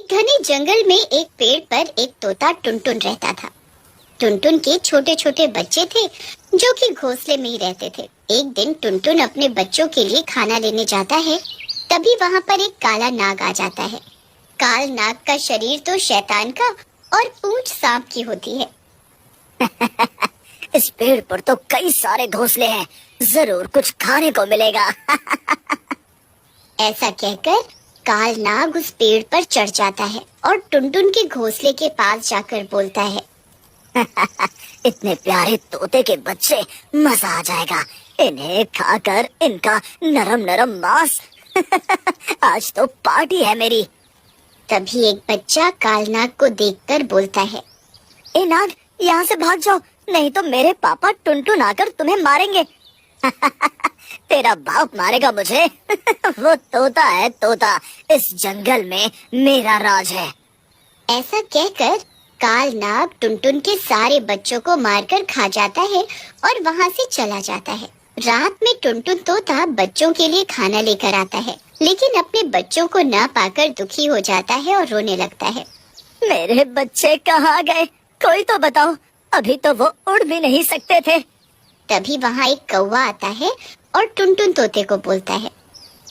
एक घने जंगल में एक पेड़ पर एक तोता टुनटुन रहता था। टुनटुन के छोटे छोटे बच्चे थे जो कि घोंसले में ही रहते थे। एक दिन टुनटुन अपने बच्चों के लिए खाना लेने जाता है, तभी वहाँ पर एक काला नाग आ जाता है। काल नाग का शरीर तो शैतान का और पूंछ सांप की होती है। इस पेड़ पर तो कई सारे घोंसले हैं, जरूर कुछ खाने को मिलेगा। ऐसा कहकर काल नाग उस पेड़ पर चढ़ जाता है और टुनटुन के घोंसले के पास जाकर बोलता है, इतने प्यारे तोते के बच्चे, मजा आ जाएगा इन्हें खाकर, इनका नरम नरम मांस। आज तो पार्टी है मेरी। तभी एक बच्चा काल नाग को देखकर बोलता है, ए नाग, यहाँ से भाग जाओ, नहीं तो मेरे पापा टुनटुन आकर तुम्हें मारेंगे। तेरा बाप मारेगा मुझे। वो तोता है तोता, इस जंगल में मेरा राज है। ऐसा कहकर काल नाग टुनटुन के सारे बच्चों को मारकर खा जाता है और वहाँ से चला जाता है। रात में टुनटुन तोता बच्चों के लिए खाना लेकर आता है, लेकिन अपने बच्चों को न पाकर दुखी हो जाता है और रोने लगता है। मेरे बच्चे कहाँ गए? कोई तो बताओ, अभी तो वो उड़ भी नहीं सकते थे। तभी वहाँ एक कौवा आता है और टुनटुन तोते को बोलता है,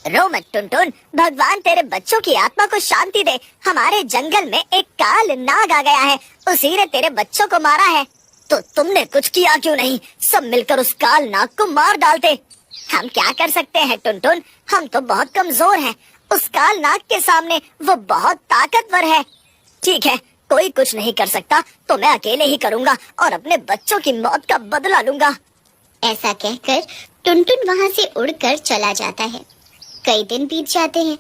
रो मत टुनटुन, भगवान तेरे बच्चों की आत्मा को शांति दे। हमारे जंगल में एक काल नाग आ गया है, उसी ने तेरे बच्चों को मारा है। तो तुमने कुछ किया क्यों नहीं? सब मिलकर उस काल नाग को मार डालते। हम क्या कर सकते हैं टुनटुन, हम तो बहुत कमजोर हैं। उस काल नाग के सामने वो बहुत ताकतवर है। ठीक है, कोई कुछ नहीं कर सकता तो मैं अकेले ही करूँगा और अपने बच्चों की मौत का बदला लूंगा। ऐसा कहकर टुनटुन वहाँ से उड़कर चला जाता है। कई दिन बीत जाते हैं,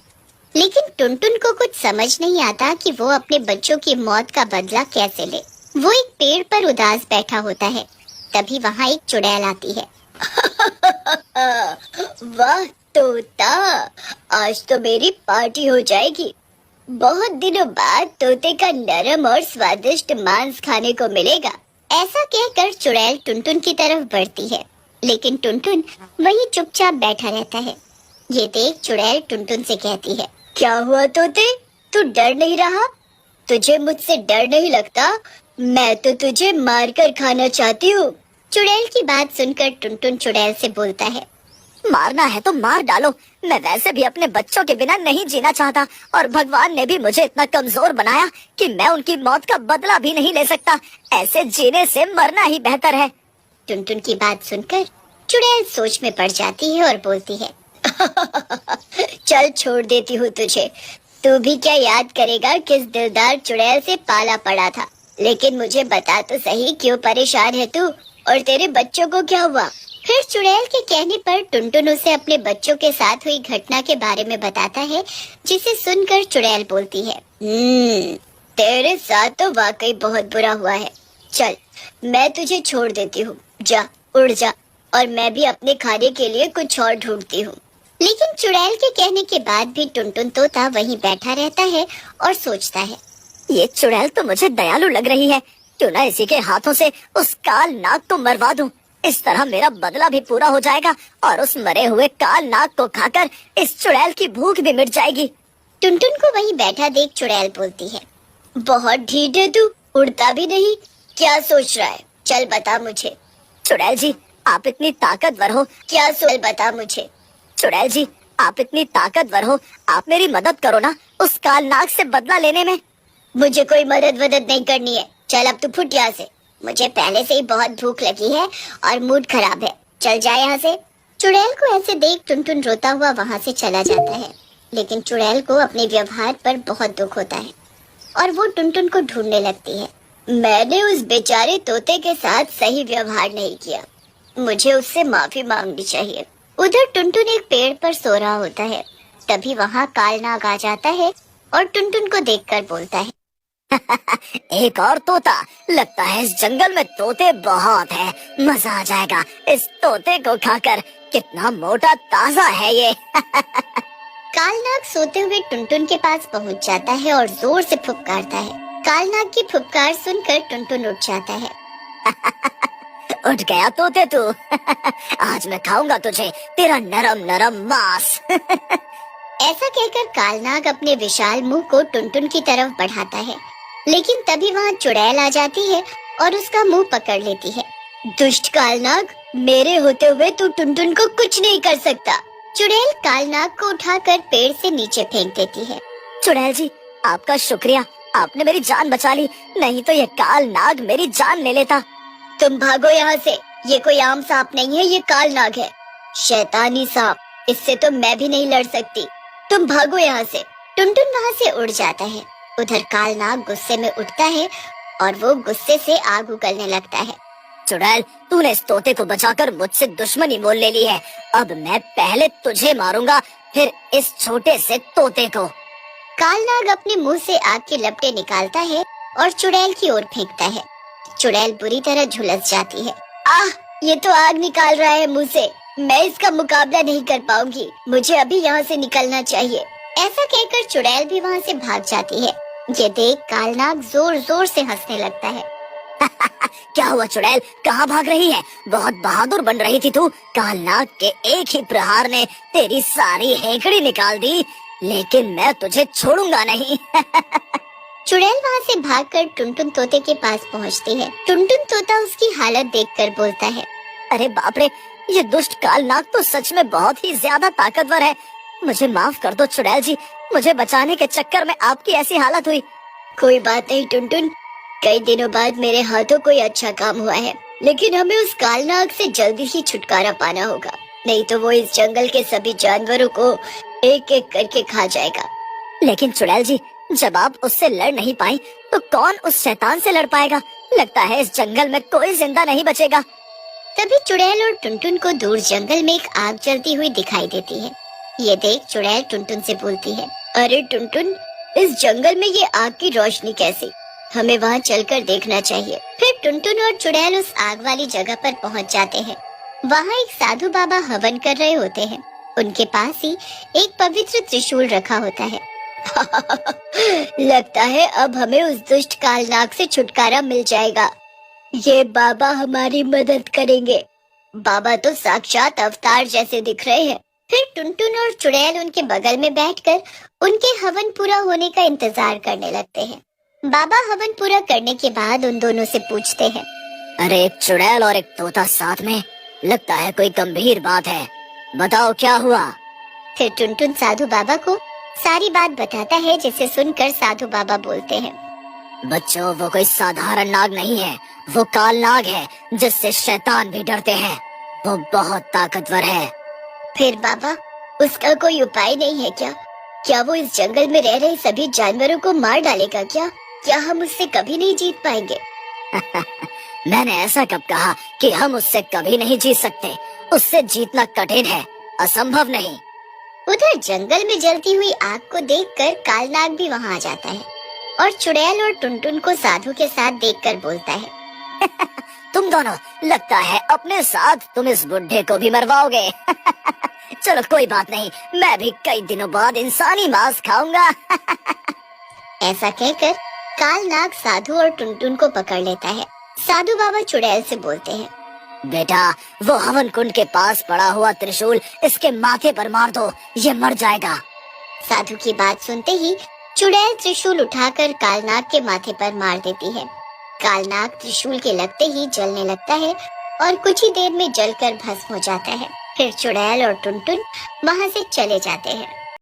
लेकिन टुनटुन को कुछ समझ नहीं आता कि वो अपने बच्चों की मौत का बदला कैसे ले। वो एक पेड़ पर उदास बैठा होता है। तभी वहाँ एक चुड़ैल आती है। वाह तोता, आज तो मेरी पार्टी हो जाएगी। बहुत दिनों बाद तोते का नरम और स्वादिष्ट मांस खाने को मिलेगा। ऐसा कहकर चुड़ैल टुनटुन की तरफ बढ़ती है, लेकिन टुनटुन वहीं चुपचाप बैठा रहता है। ये देख चुड़ैल टुनटुन से कहती है, क्या हुआ तोते, तू डर नहीं रहा? तुझे मुझसे डर नहीं लगता? मैं तो तुझे मारकर खाना चाहती हूँ। चुड़ैल की बात सुनकर टुनटुन चुड़ैल से बोलता है, मारना है तो मार डालो, मैं वैसे भी अपने बच्चों के बिना नहीं जीना चाहता और भगवान ने भी मुझे इतना कमजोर बनाया कि मैं उनकी मौत का बदला भी नहीं ले सकता। ऐसे जीने से मरना ही बेहतर है। टुनटुन की बात सुनकर चुड़ैल सोच में पड़ जाती है और बोलती है, चल छोड़ देती हूँ तुझे। तू भी क्या याद करेगा किस दिलदार चुड़ैल से पाला पड़ा था। लेकिन मुझे बता तो सही, क्यों परेशान है तू और तेरे बच्चों को क्या हुआ? फिर चुड़ैल के कहने पर टुनटुन उसे अपने बच्चों के साथ हुई घटना के बारे में बताता है, जिसे सुनकर चुड़ैल बोलती है, तेरे साथ तो वाकई बहुत बुरा हुआ है। चल मैं तुझे छोड़ देती हूँ, जा उड़ जा, और मैं भी अपने खाने के लिए कुछ और ढूंढती हूँ। लेकिन चुड़ैल के कहने के बाद भी टुनटुन तोता वहीं बैठा रहता है और सोचता है, ये चुड़ैल तो मुझे दयालु लग रही है, क्यों ना इसी के हाथों से उस काल नाग को मरवा दूं। इस तरह मेरा बदला भी पूरा हो जाएगा और उस मरे हुए काल नाग को खाकर इस चुड़ैल की भूख भी मिट जाएगी। टुनटुन को वहीं बैठा देख चुड़ैल बोलती है, बहुत ढीठ है तू, उड़ता भी नहीं, क्या सोच रहा है? चल बता मुझे। चुड़ैल जी, आप इतनी ताकतवर हो, क्या सोच बता मुझे। चुड़ैल जी, आप इतनी ताकतवर हो, आप मेरी मदद करो ना उस काल नाग से बदला लेने में। मुझे कोई मदद नहीं करनी है, चल अब तू फुट यहाँ से। मुझे पहले से ही बहुत भूख लगी है और मूड खराब है, चल जाए यहाँ से। चुड़ैल को ऐसे देख टुनटुन रोता हुआ वहाँ से चला जाता है। लेकिन चुड़ैल को अपने व्यवहार पर बहुत दुख होता है और वो टुनटुन को ढूंढने लगती है। मैंने उस बेचारे तोते के साथ सही व्यवहार नहीं किया, मुझे उससे माफी मांगनी चाहिए। उधर टुनटुन एक पेड़ पर सो रहा होता है। तभी वहाँ कालनाग आ जाता है और टुनटुन को देखकर बोलता है, एक और तोता, लगता है इस जंगल में तोते बहुत हैं, मजा आ जाएगा इस तोते को खाकर। कितना मोटा ताजा है ये। कालनाग सोते हुए टुनटुन के पास पहुँच जाता है और जोर से फुफकारता है। कालनाग की फुफकार सुनकर टुनटुन उठ जाता है। उठ गया तोते तू। आज मैं खाऊंगा तुझे, तेरा नरम नरम मांस। ऐसा कहकर कालनाग अपने विशाल मुंह को टुनटुन की तरफ बढ़ाता है, लेकिन तभी वहाँ चुड़ैल आ जाती है और उसका मुंह पकड़ लेती है। दुष्ट कालनाग, मेरे होते हुए तू टुनटुन को कुछ नहीं कर सकता। चुड़ैल कालनाग को उठाकर पेड़ से नीचे फेंक देती है। चुड़ैल जी, आपका शुक्रिया, आपने मेरी जान बचा ली, नहीं तो ये कालनाग मेरी जान ले लेता। तुम भागो यहाँ से, ये कोई आम सांप नहीं है, ये कालनाग है, शैतानी सांप, इससे तो मैं भी नहीं लड़ सकती। तुम भागो यहाँ से। टुनटुन वहाँ से उड़ जाता है। उधर कालनाग गुस्से में उठता है और वो गुस्से से आग उगलने लगता है। चुड़ैल, तूने इस तोते को बचाकर मुझसे दुश्मनी मोल ले ली है। अब मैं पहले तुझे मारूंगा, फिर इस छोटे से तोते को। कालनाग अपने मुंह से आग की लपटें निकालता है और चुड़ैल की ओर फेंकता है। चुड़ैल बुरी तरह झुलस जाती है। आह, ये तो आग निकाल रहा है मुंह से, मैं इसका मुकाबला नहीं कर पाऊंगी, मुझे अभी यहाँ से निकलना चाहिए। ऐसा कहकर चुड़ैल भी वहाँ से भाग जाती है। ये देख कालनाग जोर जोर से हंसने लगता है। क्या हुआ चुड़ैल, कहाँ भाग रही है? बहुत बहादुर बन रही थी तू। कालनाग के एक ही प्रहार ने तेरी सारी हेकड़ी निकाल दी, लेकिन मैं तुझे छोड़ूंगा नहीं। चुड़ैल वहाँ से भागकर टुनटुन तोते के पास पहुँचती है। टुनटुन तोता उसकी हालत देखकर बोलता है, अरे बाप रे, ये दुष्ट कालनाग तो सच में बहुत ही ज्यादा ताकतवर है। मुझे माफ कर दो चुड़ैल जी, मुझे बचाने के चक्कर में आपकी ऐसी हालत हुई। कोई बात नहीं टुनटुन, कई दिनों बाद मेरे हाथों कोई अच्छा काम हुआ है, लेकिन हमें उस कालनाग से जल्दी ही छुटकारा पाना होगा, नहीं तो वो इस जंगल के सभी जानवरों को एक एक करके खा जाएगा। लेकिन चुड़ैल जी, जब आप उससे लड़ नहीं पाई तो कौन उस शैतान से लड़ पाएगा? लगता है इस जंगल में कोई जिंदा नहीं बचेगा। तभी चुड़ैल और टुनटुन को दूर जंगल में एक आग जलती हुई दिखाई देती है। ये देख चुड़ैल टुनटुन से बोलती है, अरे टुनटुन, इस जंगल में ये आग की रोशनी कैसी? हमें वहाँ चलकर देखना चाहिए। फिर टुनटुन और चुड़ैल उस आग वाली जगह पर पहुँच जाते हैं। वहाँ एक साधु बाबा हवन कर रहे होते हैं। उनके पास ही एक पवित्र त्रिशूल रखा होता है। लगता है अब हमें उस दुष्ट कालनाग से छुटकारा मिल जाएगा। ये बाबा हमारी मदद करेंगे। बाबा तो साक्षात अवतार जैसे दिख रहे हैं। फिर टुनटुन और चुड़ैल उनके बगल में बैठकर उनके हवन पूरा होने का इंतजार करने लगते हैं। बाबा हवन पूरा करने के बाद उन दोनों से पूछते हैं, अरे एक चुड़ैल और एक तोता साथ में, लगता है कोई गंभीर बात है, बताओ क्या हुआ? फिर टुनटुन साधु बाबा को सारी बात बताता है, जिसे सुनकर साधु बाबा बोलते हैं, बच्चों, वो कोई साधारण नाग नहीं है, वो कालनाग है जिससे शैतान भी डरते हैं। वो बहुत ताकतवर है। फिर बाबा, उसका कोई उपाय नहीं है क्या? क्या वो इस जंगल में रह रहे सभी जानवरों को मार डालेगा क्या? क्या हम उससे कभी नहीं जीत पाएंगे? मैंने ऐसा कब कहा कि हम उससे कभी नहीं जीत सकते? उससे जीतना कठिन है, असंभव नहीं। उधर जंगल में जलती हुई आग को देखकर कालनाग भी वहाँ आ जाता है और चुड़ैल और टुनटुन को साधु के साथ देखकर बोलता है, तुम दोनों, लगता है अपने साथ तुम इस बुढ़े को भी मरवाओगे। चलो कोई बात नहीं, मैं भी कई दिनों बाद इंसानी मांस खाऊंगा। ऐसा कहकर कालनाग साधु और टुनटुन को पकड़ लेता है। साधु बाबा चुड़ैल से बोलते हैं, बेटा, वो हवन कुंड के पास पड़ा हुआ त्रिशूल इसके माथे पर मार दो, ये मर जाएगा। साधु की बात सुनते ही चुड़ैल त्रिशूल उठाकर कालनाग के माथे पर मार देती है। कालनाग त्रिशूल के लगते ही जलने लगता है और कुछ ही देर में जलकर भस्म हो जाता है। फिर चुड़ैल और टुनटुन वहाँ से चले जाते हैं।